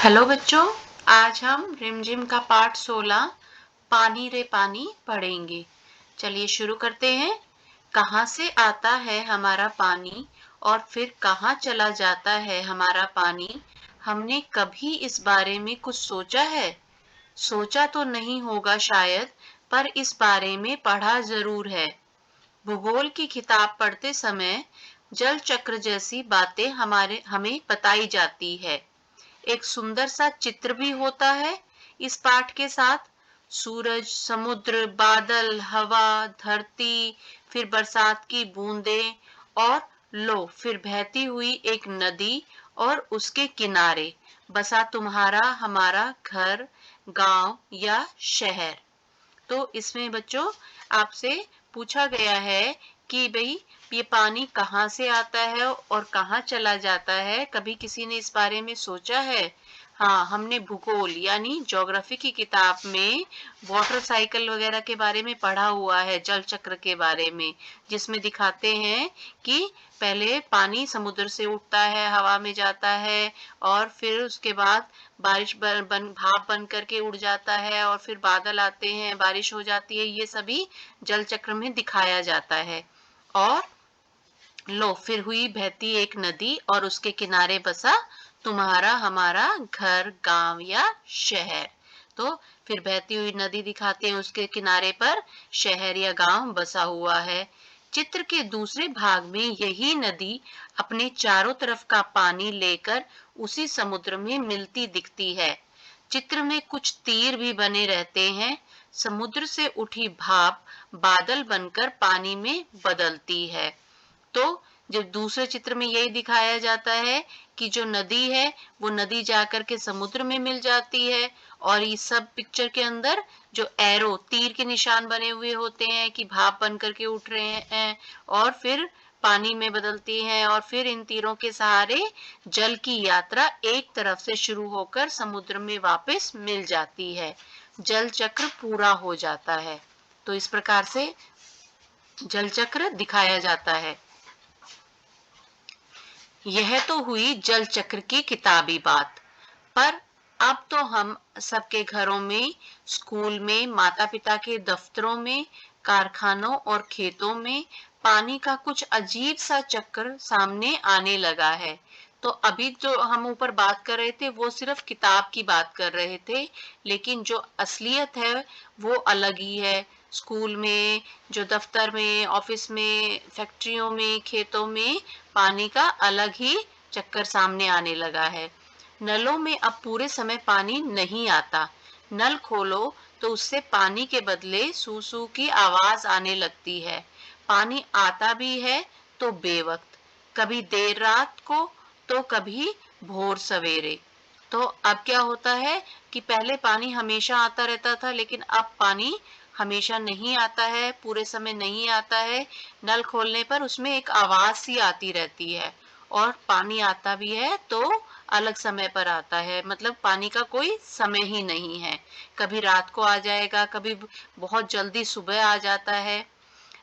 Hello बच्चों, आज हम रिमझिम का पाठ 16 पानी रे पानी पढ़ेंगे। चलिए शुरू करते हैं। कहाँ से आता है हमारा पानी और फिर कहाँ चला जाता है हमारा पानी? हमने कभी इस बारे में कुछ सोचा है? सोचा तो नहीं होगा शायद, पर इस बारे में पढ़ा जरूर है। भूगोल की किताब पढ़ते समय जल चक्र जैसी बातें हमें बताई जाती है। एक सुंदर सा चित्र भी होता है इस पाठ के साथ। सूरज, समुद्र, बादल, हवा, धरती, फिर बरसात की बूंदें और लो फिर बहती हुई एक नदी और उसके किनारे बसा तुम्हारा हमारा घर, गांव या शहर। तो इसमें बच्चों आपसे पूछा गया है कि भाई ये पानी कहाँ से आता है और कहाँ चला जाता है? कभी किसी ने इस बारे में सोचा है? हाँ, हमने भूगोल यानी ज्योग्राफी की किताब में वाटर साइकिल वगैरह के बारे में पढ़ा हुआ है, जल चक्र के बारे में, जिसमें दिखाते हैं कि पहले पानी समुद्र से उठता है, हवा में जाता है और फिर उसके बाद बारिश भाप बन करके उड़ जाता है और फिर बादल आते हैं, बारिश हो जाती है। ये सभी जल चक्र में दिखाया जाता है। और लो फिर हुई बहती एक नदी और उसके किनारे बसा तुम्हारा हमारा घर, गांव या शहर। तो फिर बहती हुई नदी दिखाते हैं, उसके किनारे पर शहर या गांव बसा हुआ है। चित्र के दूसरे भाग में यही नदी अपने चारों तरफ का पानी लेकर उसी समुद्र में मिलती दिखती है। चित्र में कुछ तीर भी बने रहते हैं। समुद्र से उठी भाप बादल बनकर पानी में बदलती है। तो जब दूसरे चित्र में यही दिखाया जाता है कि जो नदी है वो नदी जाकर के समुद्र में मिल जाती है, और इस सब पिक्चर के अंदर जो एरो तीर के निशान बने हुए होते हैं कि भाप बन करके उठ रहे हैं और फिर पानी में बदलती हैं, और फिर इन तीरों के सहारे जल की यात्रा एक तरफ से शुरू होकर समुद्र में वापस मिल जाती है। जल चक्र पूरा हो जाता है। तो इस प्रकार से जल चक्र दिखाया जाता है। यह तो हुई जल चक्र की किताबी बात, पर अब तो हम सबके घरों में, स्कूल में, माता पिता के दफ्तरों में, कारखानों और खेतों में पानी का कुछ अजीब सा चक्र सामने आने लगा है। तो अभी जो हम ऊपर बात कर रहे थे वो सिर्फ किताब की बात कर रहे थे, लेकिन जो असलियत है वो अलग ही है। स्कूल में, जो दफ्तर में, ऑफिस में, फैक्ट्रियों में, खेतों में पानी का अलग ही चक्कर सामने आने लगा है। नलों में अब पूरे समय पानी नहीं आता। नल खोलो तो उससे पानी के बदले सू सू की आवाज आने लगती है। पानी आता भी है तो बेवक्त, कभी देर रात को तो कभी भोर सवेरे। तो अब क्या होता है कि पहले पानी हमेशा आता रहता था, लेकिन अब पानी हमेशा नहीं आता है, पूरे समय नहीं आता है। नल खोलने पर उसमें एक आवाज सी आती रहती है, और पानी आता भी है तो अलग समय पर आता है, मतलब पानी का कोई समय ही नहीं है। कभी रात को आ जाएगा, कभी बहुत जल्दी सुबह आ जाता है।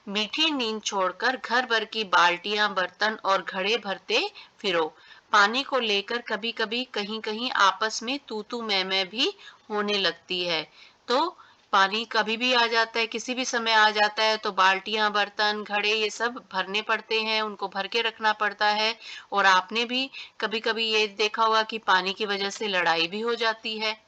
मीठी नींद छोड़कर घर भर की बाल्टियां, बर्तन और घड़े भरते फिरो। पानी को लेकर कभी कभी कहीं कहीं आपस में तू तू मैं भी होने लगती है। तो पानी कभी भी आ जाता है, किसी भी समय आ जाता है, तो बाल्टियां, बर्तन, घड़े ये सब भरने पड़ते हैं, उनको भर के रखना पड़ता है। और आपने भी कभी कभी ये देखा होगा कि पानी की वजह से लड़ाई भी हो जाती है।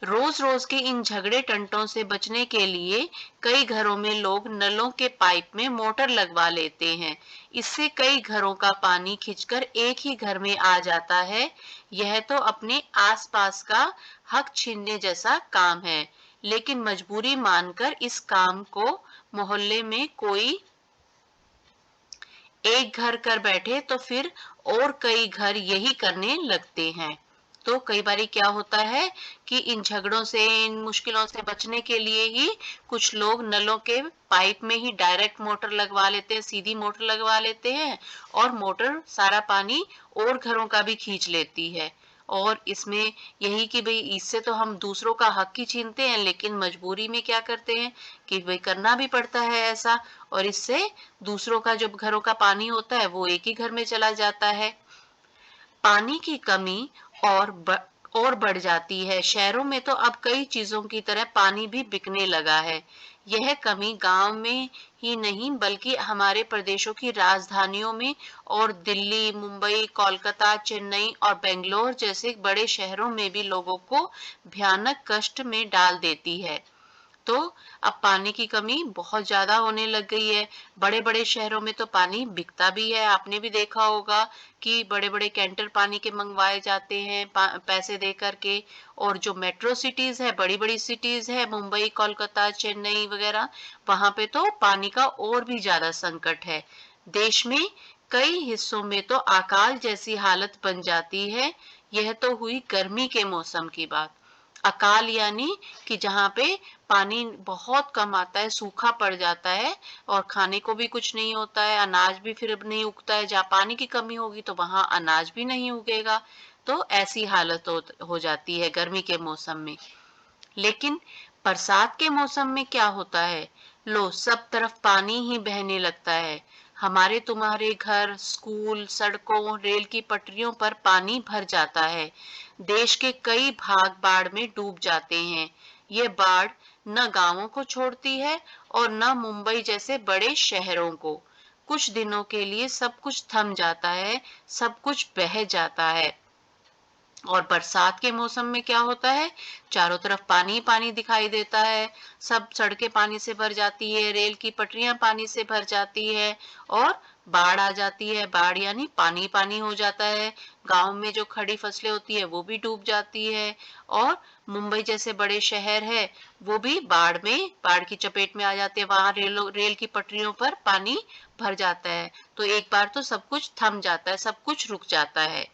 रोज रोज के इन झगड़े टंटों से बचने के लिए कई घरों में लोग नलों के पाइप में मोटर लगवा लेते हैं। इससे कई घरों का पानी खिंचकर एक ही घर में आ जाता है। यह तो अपने आसपास का हक छीनने जैसा काम है, लेकिन मजबूरी मानकर इस काम को मोहल्ले में कोई एक घर कर बैठे तो फिर और कई घर यही करने लगते हैं। तो कई बारी क्या होता है कि इन झगड़ों से, इन मुश्किलों से बचने के लिए ही कुछ लोग नलों के पाइप में ही डायरेक्ट मोटर लगवा लेते हैं, सीधी मोटर लगवा लेते हैं, और मोटर सारा पानी और घरों का भी खींच लेती है। और इसमें यही कि भाई इससे तो हम दूसरों का हक ही छीनते हैं, लेकिन मजबूरी में क्या करते हैं कि भाई करना भी पड़ता है ऐसा, और इससे दूसरों का जो घरों का पानी होता है वो एक ही घर में चला जाता है। पानी की कमी और और बढ़ जाती है। शहरों में तो अब कई चीजों की तरह पानी भी बिकने लगा है। यह कमी गांव में ही नहीं बल्कि हमारे प्रदेशों की राजधानियों में और दिल्ली, मुंबई, कोलकाता, चेन्नई और बेंगलोर जैसे बड़े शहरों में भी लोगों को भयानक कष्ट में डाल देती है। तो अब पानी की कमी बहुत ज्यादा होने लग गई है। बड़े बड़े शहरों में तो पानी बिकता भी है। आपने भी देखा होगा कि बड़े बड़े कैंटर पानी के मंगवाए जाते हैं पैसे दे करके। और जो मेट्रो सिटीज है, बड़ी बड़ी सिटीज है, मुंबई, कोलकाता, चेन्नई वगैरह, वहां पे तो पानी का और भी ज्यादा संकट है। देश में कई हिस्सों में तो अकाल जैसी हालत बन जाती है। यह तो हुई गर्मी के मौसम की बात। अकाल यानी कि जहाँ पे पानी बहुत कम आता है, सूखा पड़ जाता है और खाने को भी कुछ नहीं होता है, अनाज भी फिर अब नहीं उगता है। जहाँ पानी की कमी होगी तो वहां अनाज भी नहीं उगेगा। तो ऐसी हालत हो जाती है गर्मी के मौसम में। लेकिन बरसात के मौसम में क्या होता है? लो, सब तरफ पानी ही बहने लगता है। हमारे तुम्हारे घर, स्कूल, सड़कों, रेल की पटरियों पर पानी भर जाता है। देश के कई भाग बाढ़ में डूब जाते हैं। ये बाढ़ न गांवों को छोड़ती है और न मुंबई जैसे बड़े शहरों को। कुछ दिनों के लिए सब कुछ थम जाता है, सब कुछ बह जाता है। और बरसात के मौसम में क्या होता है? चारों तरफ पानी ही पानी दिखाई देता है। सब सड़कें पानी से भर जाती है, रेल की पटरियां पानी से भर जाती है और बाढ़ आ जाती है। बाढ़ यानी पानी पानी हो जाता है। गांव में जो खड़ी फसलें होती है वो भी डूब जाती है। और मुंबई जैसे बड़े शहर है वो भी बाढ़ की चपेट में आ जाते हैं। वहां रेल की पटरियों पर पानी भर जाता है। तो एक बार तो सब कुछ थम जाता है, सब कुछ रुक जाता है।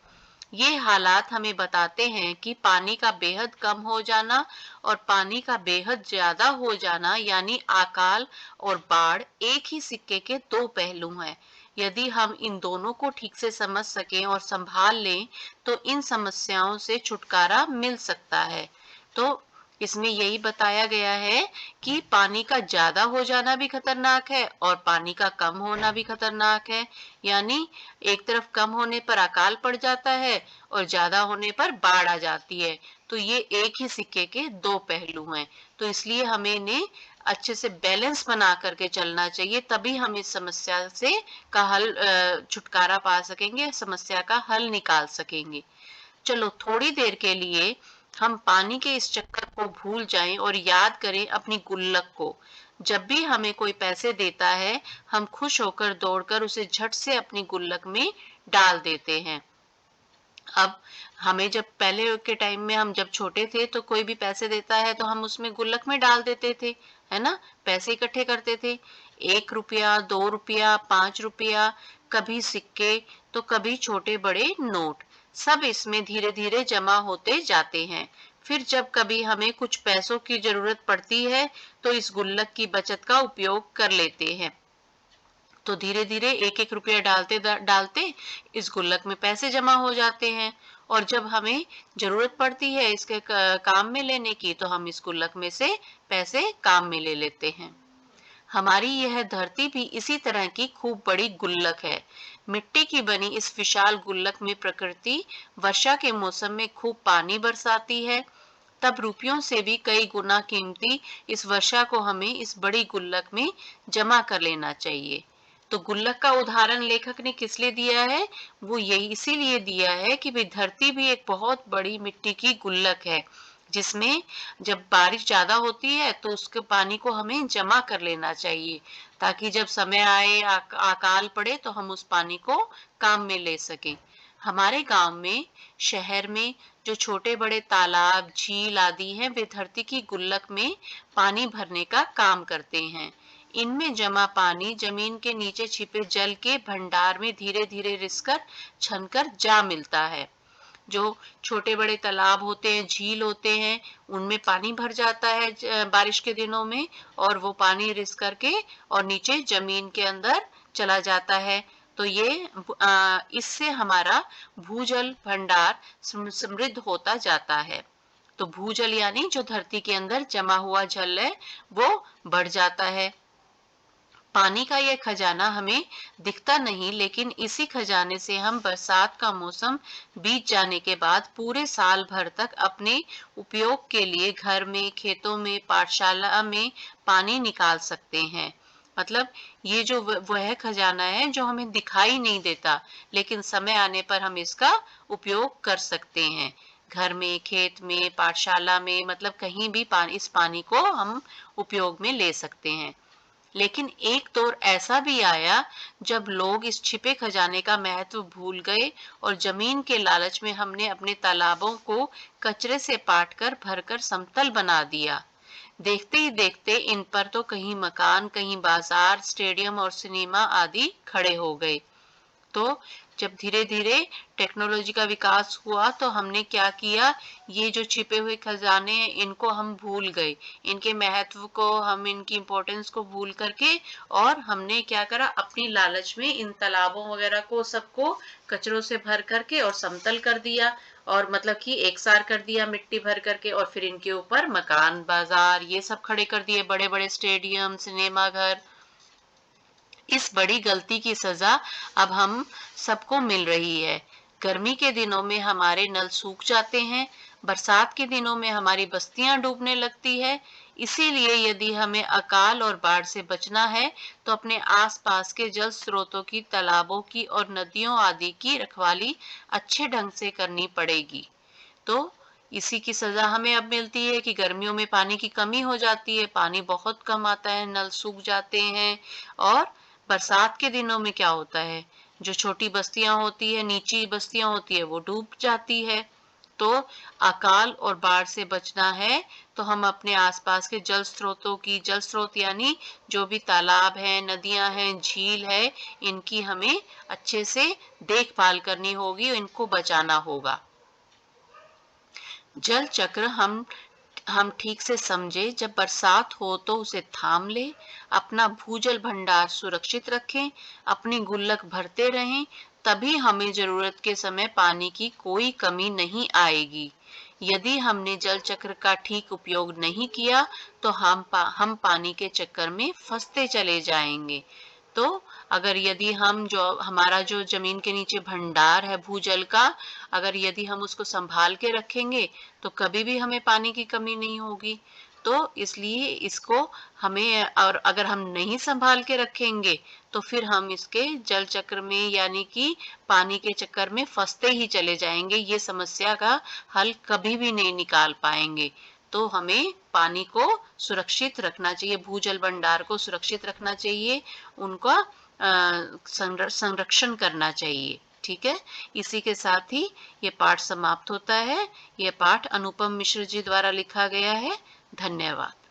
ये हालात हमें बताते हैं कि पानी का बेहद कम हो जाना और पानी का बेहद ज्यादा हो जाना यानी अकाल और बाढ़ एक ही सिक्के के दो पहलू हैं। यदि हम इन दोनों को ठीक से समझ सकें और संभाल लें तो इन समस्याओं से छुटकारा मिल सकता है। तो इसमें यही बताया गया है कि पानी का ज्यादा हो जाना भी खतरनाक है और पानी का कम होना भी खतरनाक है। यानी एक तरफ कम होने पर अकाल पड़ जाता है और ज्यादा होने पर बाढ़ आ जाती है। तो ये एक ही सिक्के के दो पहलू हैं। तो इसलिए हमें इन्हें अच्छे से बैलेंस बना करके चलना चाहिए, तभी हम इस समस्या से का हल छुटकारा पा सकेंगे, समस्या का हल निकाल सकेंगे। चलो थोड़ी देर के लिए हम पानी के इस चक्कर को भूल जाएं और याद करें अपनी गुल्लक को। जब भी हमें कोई पैसे देता है हम खुश होकर दौड़कर उसे झट से अपनी गुल्लक में डाल देते हैं। अब हमें जब पहले के टाइम में, हम जब छोटे थे तो कोई भी पैसे देता है तो हम उसमें गुल्लक में डाल देते थे, है ना? पैसे इकट्ठे करते थे। 1 रुपया, 2 रुपया, 5 रुपया, कभी सिक्के तो कभी छोटे बड़े नोट, सब इसमें धीरे धीरे जमा होते जाते हैं। फिर जब कभी हमें कुछ पैसों की जरूरत पड़ती है तो इस गुल्लक की बचत का उपयोग कर लेते हैं। तो धीरे धीरे एक एक रुपया डालते डालते इस गुल्लक में पैसे जमा हो जाते हैं। और जब हमें जरूरत पड़ती है इसके काम में लेने की तो हम इस गुल्लक में से पैसे काम में ले लेते हैं। हमारी यह धरती भी इसी तरह की खूब बड़ी गुल्लक है। मिट्टी की बनी इस विशाल गुल्लक में प्रकृति वर्षा के मौसम में खूब पानी बरसाती है। तब रुपयों से भी कई गुना कीमती इस वर्षा को हमें इस बड़ी गुल्लक में जमा कर लेना चाहिए। तो गुल्लक का उदाहरण लेखक ने किस लिए दिया है? वो यही इसीलिए दिया है कि भाई धरती भी एक बहुत बड़ी मिट्टी की गुल्लक है, जिसमें जब बारिश ज्यादा होती है तो उसके पानी को हमें जमा कर लेना चाहिए, ताकि जब समय आए, अकाल पड़े तो हम उस पानी को काम में ले सकें। हमारे गांव में, शहर में जो छोटे बड़े तालाब, झील आदि हैं, वे धरती की गुल्लक में पानी भरने का काम करते हैं। इनमें जमा पानी जमीन के नीचे छिपे जल के भंडार में धीरे धीरे रिसकर छनकर जा मिलता है। जो छोटे बड़े तालाब होते हैं, झील होते हैं, उनमें पानी भर जाता है बारिश के दिनों में, और वो पानी रिस करके और नीचे जमीन के अंदर चला जाता है। तो ये इससे हमारा भूजल भंडार समृद्ध होता जाता है। तो भूजल यानी जो धरती के अंदर जमा हुआ जल है वो बढ़ जाता है। पानी का यह खजाना हमें दिखता नहीं, लेकिन इसी खजाने से हम बरसात का मौसम बीत जाने के बाद पूरे साल भर तक अपने उपयोग के लिए घर में, खेतों में, पाठशाला में पानी निकाल सकते हैं। मतलब ये जो वह खजाना है जो हमें दिखाई नहीं देता, लेकिन समय आने पर हम इसका उपयोग कर सकते हैं। घर में, खेत में, पाठशाला में, मतलब कहीं भी इस पानी को हम उपयोग में ले सकते हैं। लेकिन एक दौर ऐसा भी आया जब लोग इस छिपे खजाने का महत्व भूल गए और जमीन के लालच में हमने अपने तालाबों को कचरे से पाटकर भरकर समतल बना दिया। देखते ही देखते इन पर तो कहीं मकान, कहीं बाजार, स्टेडियम और सिनेमा आदि खड़े हो गए। तो जब धीरे-धीरे टेक्नोलॉजी का विकास हुआ तो हमने क्या किया, ये जो छिपे हुए खजाने हैं इनको हम भूल गए। इनके महत्व को, हम इनकी इम्पोर्टेंस को भूल करके और हमने क्या करा, अपनी लालच में इन तालाबों वगैरह को सबको कचरों से भर करके और समतल कर दिया, और मतलब कि एकसार कर दिया मिट्टी भर करके, और फिर इनके ऊपर मकान, बाजार ये सब खड़े कर दिए, बड़े-बड़े स्टेडियम, सिनेमा घर। इस बड़ी गलती की सजा अब हम सबको मिल रही है। गर्मी के दिनों में हमारे नल सूख जाते हैं, बरसात के दिनों में हमारी बस्तियां डूबने लगती है। इसीलिए यदि हमें अकाल और बाढ़ से बचना है, तो अपने आसपास के जल स्रोतों की, तालाबों की और नदियों आदि की रखवाली अच्छे ढंग से करनी पड़ेगी। तो इसी की सजा हमें अब मिलती है कि गर्मियों में पानी की कमी हो जाती है, पानी बहुत कम आता है, नल सूख जाते हैं। और बरसात के दिनों में क्या होता है, जो छोटी बस्तियां होती है, नीची बस्तियां होती है, वो डूब जाती है। तो अकाल और बाढ़ से बचना है तो हम अपने आसपास के जल स्रोतों की, जल स्रोत यानी जो भी तालाब हैं, नदियां हैं, झील है, इनकी हमें अच्छे से देखभाल करनी होगी, इनको बचाना होगा। जल चक्र हम ठीक से समझे, जब बरसात हो तो उसे थाम ले, अपना भूजल भंडार सुरक्षित रखें, अपनी गुल्लक भरते रहें, तभी हमें जरूरत के समय पानी की कोई कमी नहीं आएगी। यदि हमने जल चक्र का ठीक उपयोग नहीं किया तो हम पानी के चक्कर में फंसते चले जाएंगे। तो अगर यदि हम जो हमारा जो जमीन के नीचे भंडार है भूजल का, अगर यदि हम उसको संभाल के रखेंगे तो कभी भी हमें पानी की कमी नहीं होगी। तो इसलिए इसको हमें, और अगर हम नहीं संभाल के रखेंगे तो फिर हम इसके जल चक्र में यानी कि पानी के चक्कर में फंसते ही चले जाएंगे, ये समस्या का हल कभी भी नहीं निकाल पाएंगे। तो हमें पानी को सुरक्षित रखना चाहिए, भूजल भंडार को सुरक्षित रखना चाहिए, उनका संरक्षण करना चाहिए। ठीक है, इसी के साथ ही ये पाठ समाप्त होता है। ये पाठ अनुपम मिश्र जी द्वारा लिखा गया है। धन्यवाद।